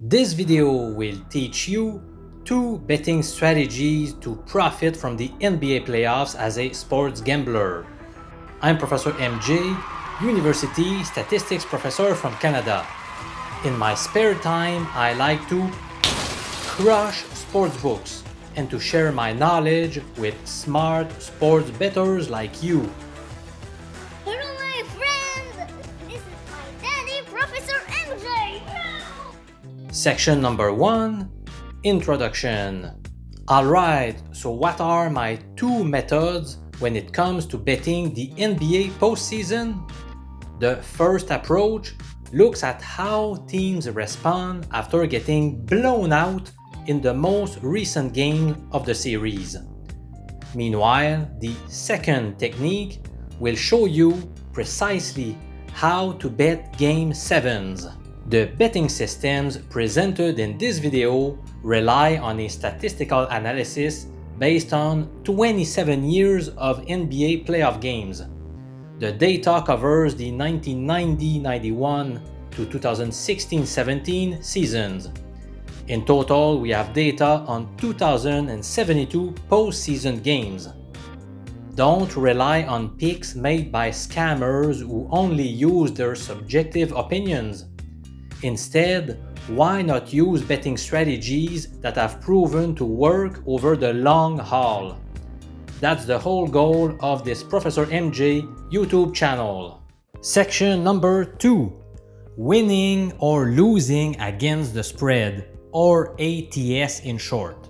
This video will teach you 2 betting strategies to profit from the NBA playoffs as a sports gambler. I'm Professor MJ, University Statistics Professor from Canada. In my spare time, I like to crush sportsbooks and to share my knowledge with smart sports bettors like you. Hello, my friends! This is my daddy, Professor MJ! Section number 1, Introduction. Alright, so what are my 2 methods when it comes to betting the NBA postseason? The first approach looks at how teams respond after getting blown out in the most recent game of the series. Meanwhile, the second technique will show you precisely how to bet Game 7s. The betting systems presented in this video rely on a statistical analysis based on 27 years of NBA playoff games. The data covers the 1990-91 to 2016-17 seasons. In total, we have data on 2,072 postseason games. Don't rely on picks made by scammers who only use their subjective opinions. Instead, why not use betting strategies that have proven to work over the long haul? That's the whole goal of this Professor MJ YouTube channel. Section number 2. Winning or losing against the spread, or ATS in short.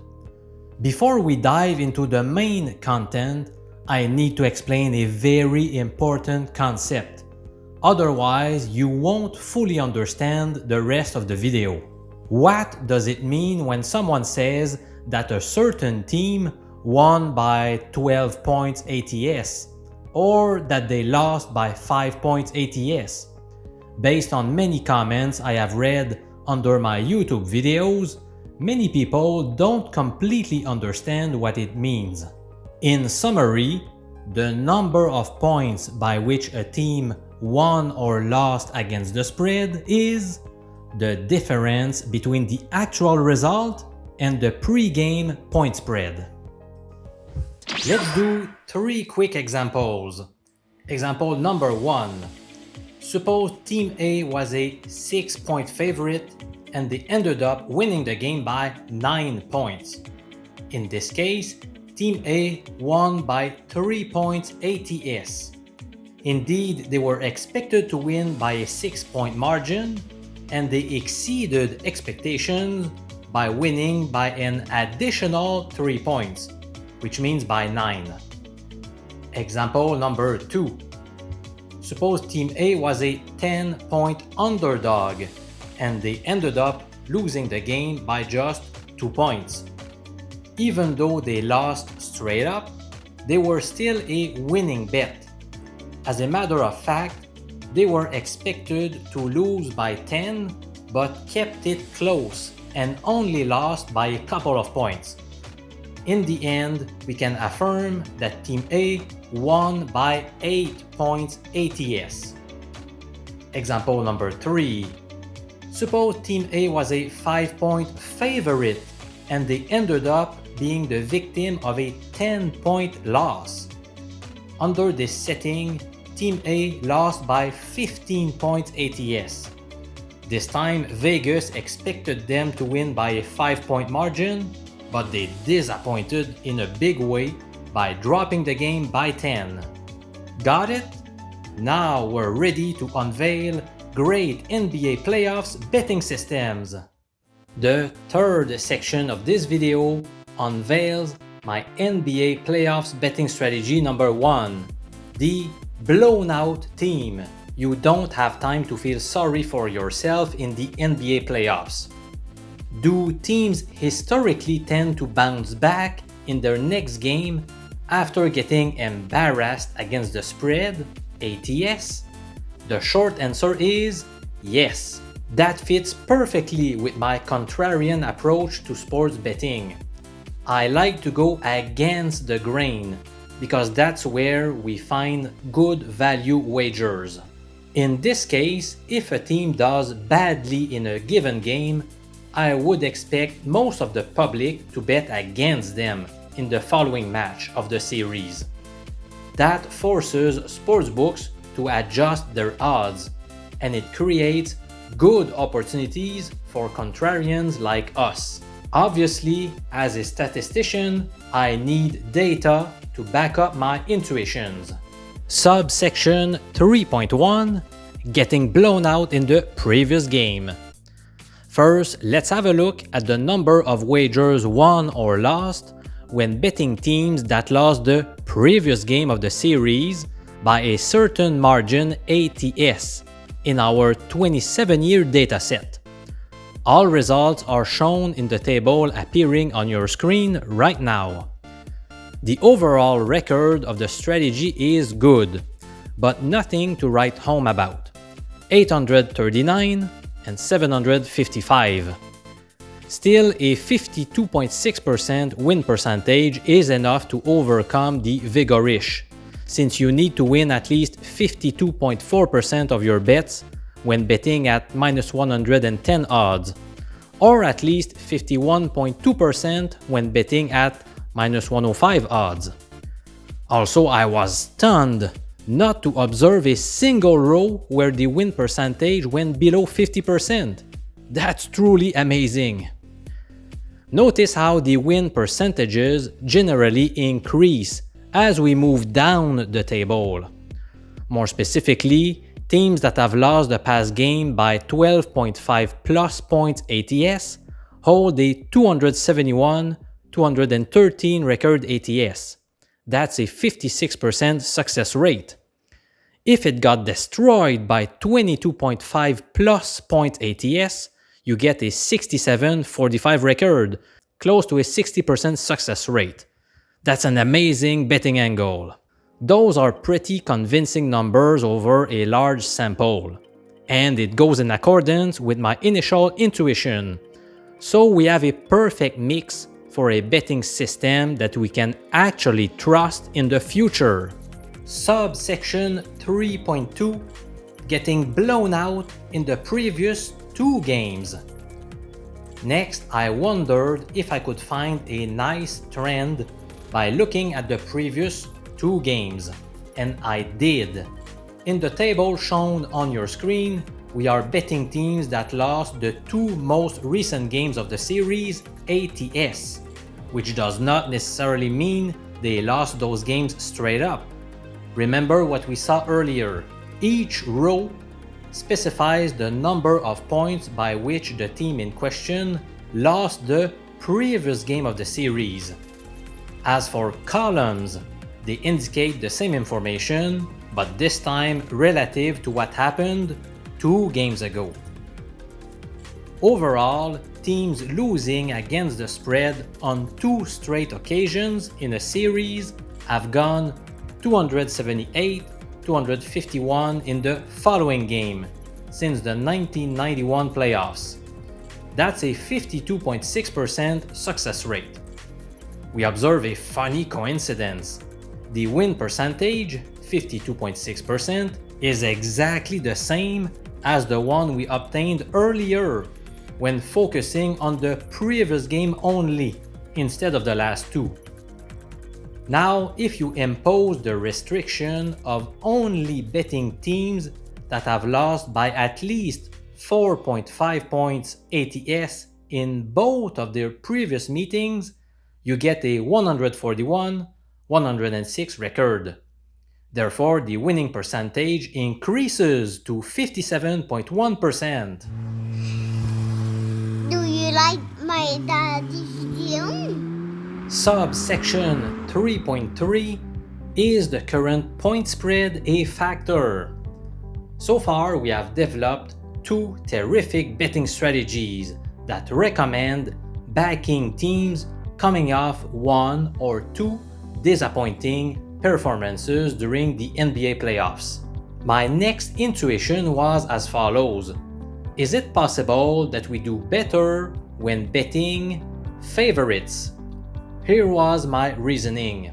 Before we dive into the main content, I need to explain a very important concept. Otherwise, you won't fully understand the rest of the video. What does it mean when someone says that a certain team won by 12 points ATS or that they lost by 5 points ATS? Based on many comments I have read under my YouTube videos, many people don't completely understand what it means. In summary, the number of points by which a team won or lost against the spread is the difference between the actual result and the pre-game point spread. Let's do 3 quick examples. Example number 1. Suppose Team A was a 6-point favorite and they ended up winning the game by 9 points. In this case, Team A won by 3 points ATS. Indeed, they were expected to win by a 6-point margin, and they exceeded expectations by winning by an additional 3 points, which means by 9. Example number 2. Suppose Team A was a 10-point underdog, and they ended up losing the game by just 2 points. Even though they lost straight up, they were still a winning bet. As a matter of fact, they were expected to lose by 10 but kept it close and only lost by a couple of points. In the end, we can affirm that Team A won by 8 points ATS. Example number 3. Suppose Team A was a 5-point favorite and they ended up being the victim of a 10-point loss. Under this setting, Team A lost by 15 points ATS. This time, Vegas expected them to win by a 5-point margin, but they disappointed in a big way by dropping the game by 10. Got it? Now we're ready to unveil great NBA playoffs betting systems. The third section of this video unveils my NBA playoffs betting strategy number 1, the blown out team. You don't have time to feel sorry for yourself in the NBA playoffs. Do teams historically tend to bounce back in their next game after getting embarrassed against the spread, ATS? The short answer is yes. That fits perfectly with my contrarian approach to sports betting. I like to go against the grain because that's where we find good value wagers. In this case, if a team does badly in a given game, I would expect most of the public to bet against them in the following match of the series. That forces sportsbooks to adjust their odds, and it creates good opportunities for contrarians like us. Obviously, as a statistician, I need data to back up my intuitions. Subsection 3.1 Getting blown out in the previous game. First, let's have a look at the number of wagers won or lost when betting teams that lost the previous game of the series by a certain margin ATS in our 27-year dataset. All results are shown in the table appearing on your screen right now. The overall record of the strategy is good, but nothing to write home about. 839 and 755. Still, a 52.6% win percentage is enough to overcome the vigorish, since you need to win at least 52.4% of your bets when betting at minus 110 odds, or at least 51.2% when betting at minus 105 odds. Also, I was stunned not to observe a single row where the win percentage went below 50%. That's truly amazing. Notice how the win percentages generally increase as we move down the table. More specifically, teams that have lost the past game by 12.5 plus points ATS hold a 271-213 record ATS. That's a 56% success rate. If it got destroyed by 22.5 plus point ATS, you get a 67-45 record, close to a 60% success rate. That's an amazing betting angle. Those are pretty convincing numbers over a large sample, and it goes in accordance with my initial intuition. So we have a perfect mix for a betting system that we can actually trust in the future. Subsection 3.2 Getting blown out in the previous 2 games. Next, I wondered if I could find a nice trend by looking at the previous 2 games, and I did. In the table shown on your screen, we are betting teams that lost the 2 most recent games of the series ATS, which does not necessarily mean they lost those games straight up. Remember what we saw earlier. Each row specifies the number of points by which the team in question lost the previous game of the series. As for columns, they indicate the same information, but this time relative to what happened 2 games ago. Overall, teams losing against the spread on 2 straight occasions in a series have gone 278-251 in the following game since the 1991 playoffs. That's a 52.6% success rate. We observe a funny coincidence. The win percentage, 52.6%, is exactly the same as the one we obtained earlier when focusing on the previous game only instead of the last 2. Now, if you impose the restriction of only betting teams that have lost by at least 4.5 points ATS in both of their previous meetings, you get a 141-106 record. Therefore, the winning percentage increases to 57.1%. Do you like my daddy's deal? Subsection 3.3 Is the current point spread a factor? So far, we have developed 2 terrific betting strategies that recommend backing teams coming off 1 or 2 disappointing performances during the NBA playoffs. My next intuition was as follows. Is it possible that we do better when betting favorites? Here was my reasoning.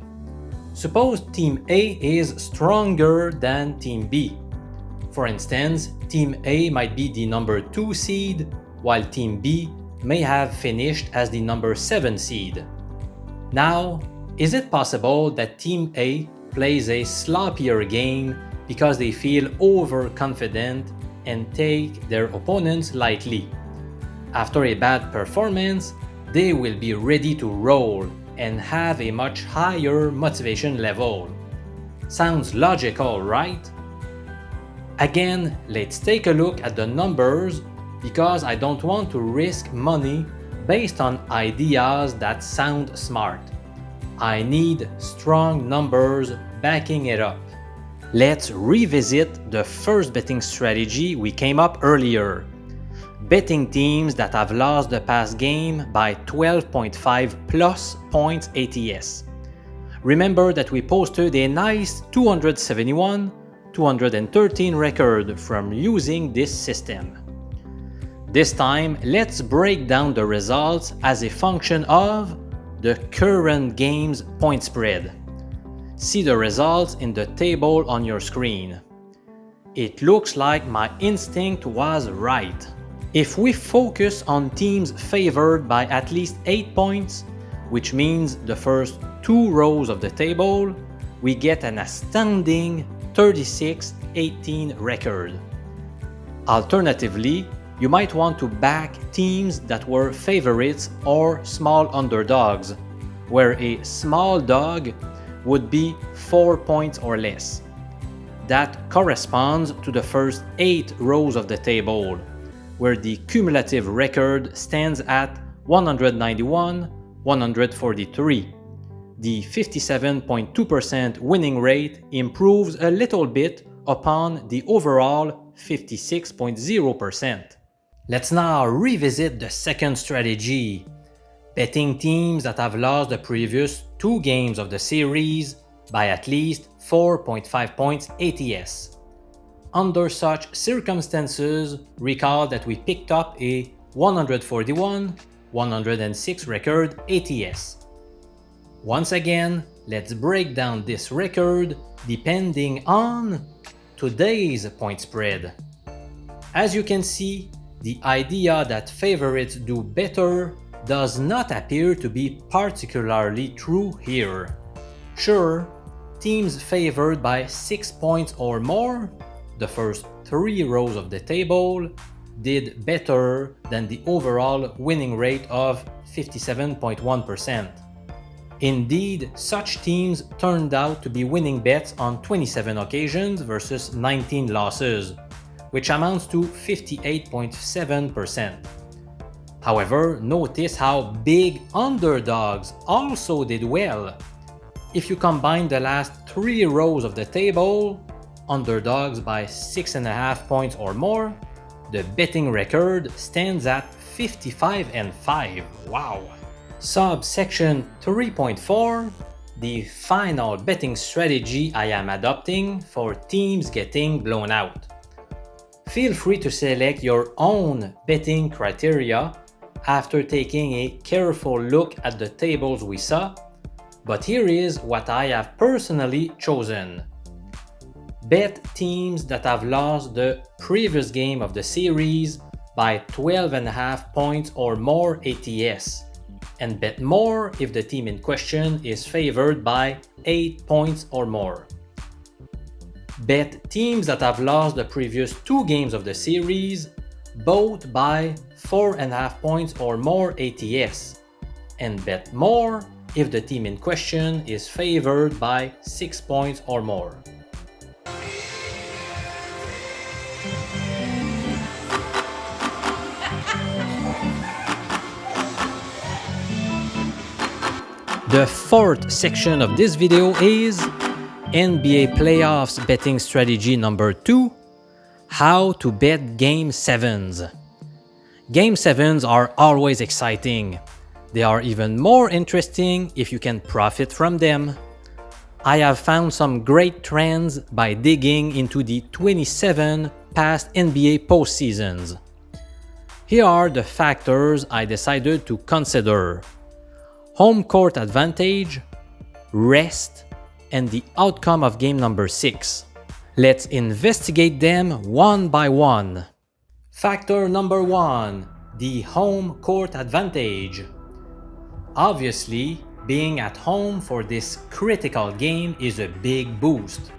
Suppose Team A is stronger than Team B. For instance, Team A might be the number 2 seed, while Team B may have finished as the number 7 seed. Now, is it possible that Team A plays a sloppier game because they feel overconfident and take their opponents lightly? After a bad performance, they will be ready to roll and have a much higher motivation level. Sounds logical, right? Again, let's take a look at the numbers because I don't want to risk money based on ideas that sound smart. I need strong numbers backing it up. Let's revisit the first betting strategy we came up earlier. Betting teams that have lost the past game by 12.5 plus points ATS. Remember that we posted a nice 271-213 record from using this system. This time, let's break down the results as a function of the current game's point spread. See the results in the table on your screen. It looks like my instinct was right. If we focus on teams favored by at least 8 points, which means the first 2 rows of the table, we get an astounding 36-18 record. Alternatively, you might want to back teams that were favorites or small underdogs, where a small dog would be 4 points or less. That corresponds to the first 8 rows of the table, where the cumulative record stands at 191-143. The 57.2% winning rate improves a little bit upon the overall 56.0%. Let's now revisit the second strategy, betting teams that have lost the previous 2 games of the series by at least 4.5 points ATS. Under such circumstances, recall that we picked up a 141-106 record ATS. Once again, let's break down this record depending on today's point spread. As you can see, the idea that favorites do better does not appear to be particularly true here. Sure, teams favored by 6 points or more, the first 3 rows of the table, did better than the overall winning rate of 57.1%. Indeed, such teams turned out to be winning bets on 27 occasions versus 19 losses, which amounts to 58.7%. However, notice how big underdogs also did well. If you combine the last 3 rows of the table, underdogs by 6.5 points or more, the betting record stands at 55-5. Wow! Subsection 3.4, the final betting strategy I am adopting for teams getting blown out. Feel free to select your own betting criteria after taking a careful look at the tables we saw, but here is what I have personally chosen. Bet teams that have lost the previous game of the series by 12.5 points or more ATS, and bet more if the team in question is favored by 8 points or more. Bet teams that have lost the previous 2 games of the series, both by 4.5 points or more ATS, and bet more if the team in question is favored by 6 points or more. The fourth section of this video is NBA Playoffs betting strategy number 2, how to bet Game 7s. Game 7s are always exciting. They are even more interesting if you can profit from them. I have found some great trends by digging into the 27 past NBA postseasons. Here are the factors I decided to consider: home court advantage, rest, and the outcome of game number 6. Let's investigate them one by one. Factor number 1, the home court advantage. Obviously, being at home for this critical game is a big boost.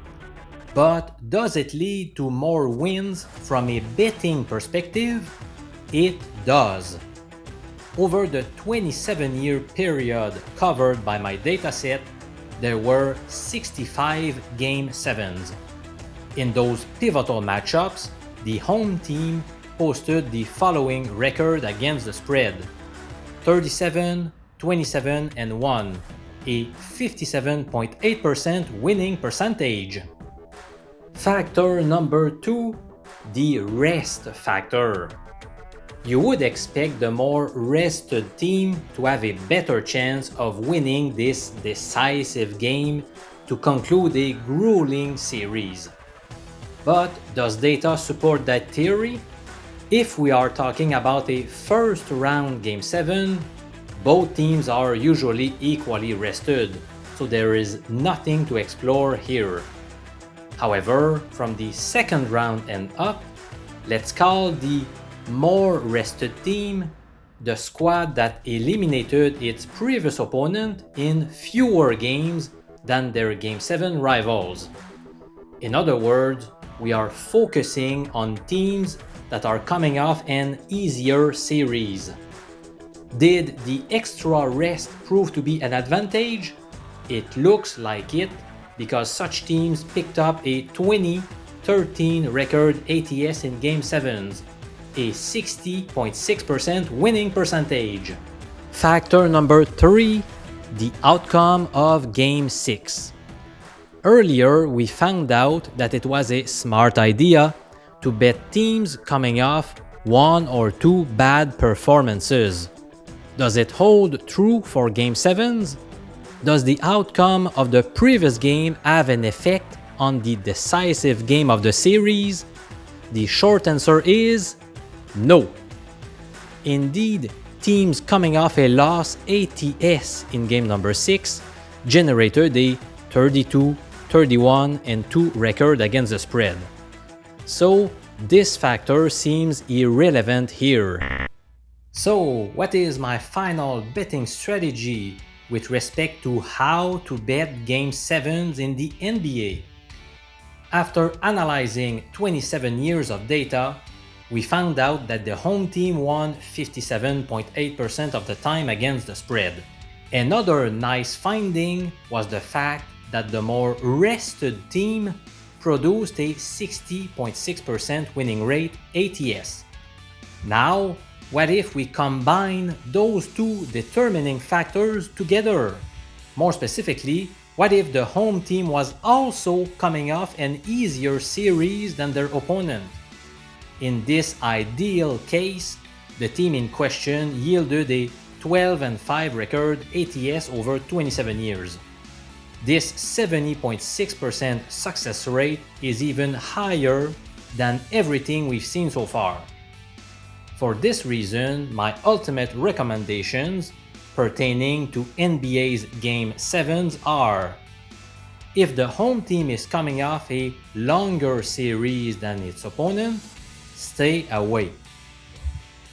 But does it lead to more wins from a betting perspective? It does. Over the 27-year period covered by my dataset, there were 65 Game 7s. In those pivotal matchups, the home team posted the following record against the spread: 37, 27, and 1, a 57.8% winning percentage. Factor number 2, the rest factor. You would expect the more rested team to have a better chance of winning this decisive game to conclude a grueling series. But does data support that theory? If we are talking about a first round Game 7, both teams are usually equally rested, so there is nothing to explore here. However, from the second round and up, let's call the more rested team the squad that eliminated its previous opponent in fewer games than their Game 7 rivals. In other words, we are focusing on teams that are coming off an easier series. Did the extra rest prove to be an advantage? It looks like it, because such teams picked up a 20-13 record ATS in Game 7s, a 60.6% winning percentage. Factor number 3, the outcome of Game 6. Earlier, we found out that it was a smart idea to bet teams coming off 1 or 2 bad performances. Does it hold true for Game 7s? Does the outcome of the previous game have an effect on the decisive game of the series? The short answer is no. Indeed, teams coming off a loss ATS in game number 6 generated a 32, 31, and 2 record against the spread. So, this factor seems irrelevant here. So, what is my final betting strategy with respect to how to bet Game 7s in the NBA? After analyzing 27 years of data, we found out that the home team won 57.8% of the time against the spread. Another nice finding was the fact that the more rested team produced a 60.6% winning rate ATS. Now, what if we combine those two determining factors together? More specifically, what if the home team was also coming off an easier series than their opponent? In this ideal case, the team in question yielded a 12-5 record ATS over 27 years. This 70.6% success rate is even higher than everything we've seen so far. For this reason, my ultimate recommendations pertaining to NBA's Game 7s are: if the home team is coming off a longer series than its opponent, stay away.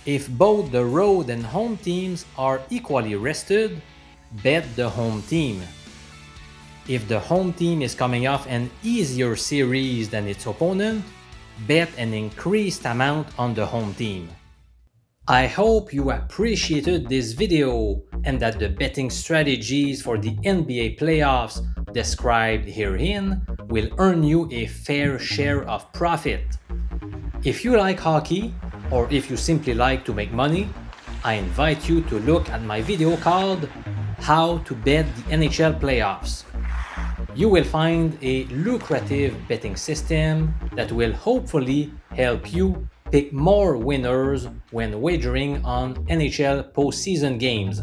If both the road and home teams are equally rested, bet the home team. If the home team is coming off an easier series than its opponent, bet an increased amount on the home team. I hope you appreciated this video and that the betting strategies for the NBA playoffs described herein will earn you a fair share of profit. If you like hockey, or if you simply like to make money, I invite you to look at my video called How to Bet the NHL Playoffs. You will find a lucrative betting system that will hopefully help you pick more winners when wagering on NHL postseason games.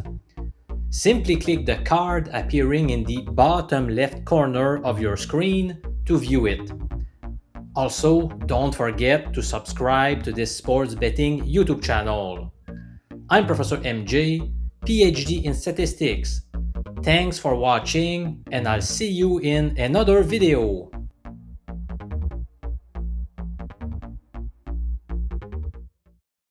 Simply click the card appearing in the bottom left corner of your screen to view it. Also, don't forget to subscribe to this sports betting YouTube channel. I'm Professor MJ, PhD in statistics. Thanks for watching, and I'll see you in another video.